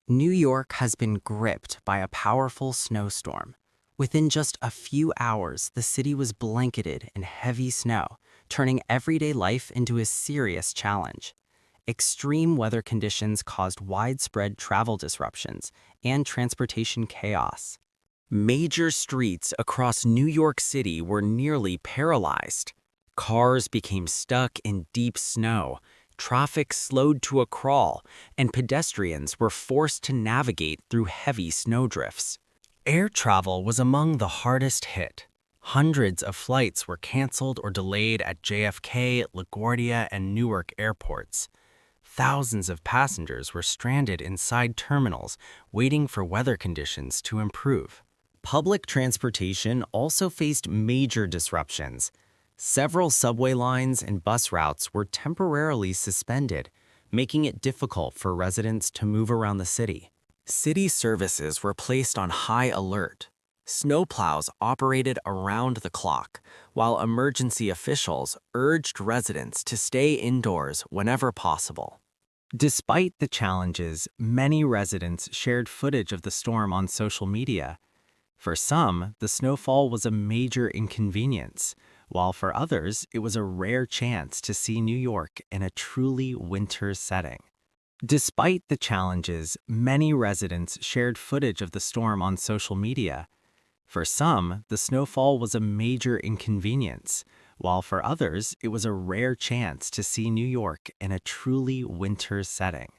New York has been gripped by a powerful snowstorm. Within just a few hours, the city was blanketed in heavy snow, turning everyday life into a serious challenge. Extreme weather conditions caused widespread travel disruptions and transportation chaos. Major streets across New York City were nearly paralyzed. Cars became stuck in deep snow, traffic slowed to a crawl, and pedestrians were forced to navigate through heavy snowdrifts. Air travel was among the hardest hit. Hundreds of flights were canceled or delayed at JFK, LaGuardia, and Newark airports. Thousands of passengers were stranded inside terminals, waiting for weather conditions to improve. Public transportation also faced major disruptions. Several subway lines and bus routes were temporarily suspended, making it difficult for residents to move around the city. City services were placed on high alert. Snowplows operated around the clock, while emergency officials urged residents to stay indoors whenever possible. Despite the challenges, many residents shared footage of the storm on social media. For some, the snowfall was a major inconvenience, while for others, it was a rare chance to see New York in a truly winter setting. Despite the challenges, many residents shared footage of the storm on social media. For some, the snowfall was a major inconvenience, while for others, it was a rare chance to see New York in a truly winter setting.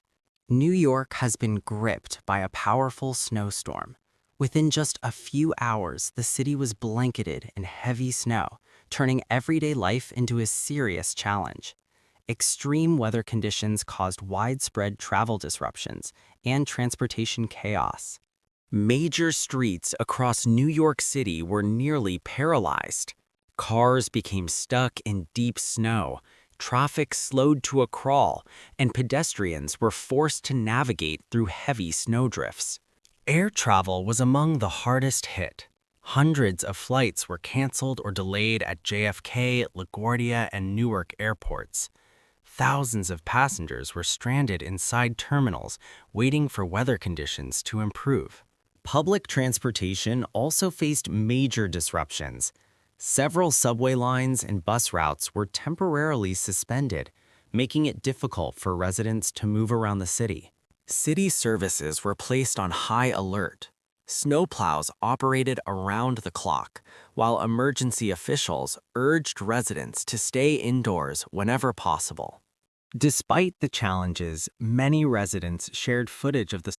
New York has been gripped by a powerful snowstorm. Within just a few hours, the city was blanketed in heavy snow, turning everyday life into a serious challenge. Extreme weather conditions caused widespread travel disruptions and transportation chaos. Major streets across New York City were nearly paralyzed. Cars became stuck in deep snow, traffic slowed to a crawl, and pedestrians were forced to navigate through heavy snowdrifts. Air travel was among the hardest hit. Hundreds of flights were canceled or delayed at JFK, LaGuardia, and Newark airports. Thousands of passengers were stranded inside terminals, waiting for weather conditions to improve. Public transportation also faced major disruptions. Several subway lines and bus routes were temporarily suspended, making it difficult for residents to move around the city. City services were placed on high alert. Snowplows operated around the clock, while emergency officials urged residents to stay indoors whenever possible. Despite the challenges, many residents shared footage of the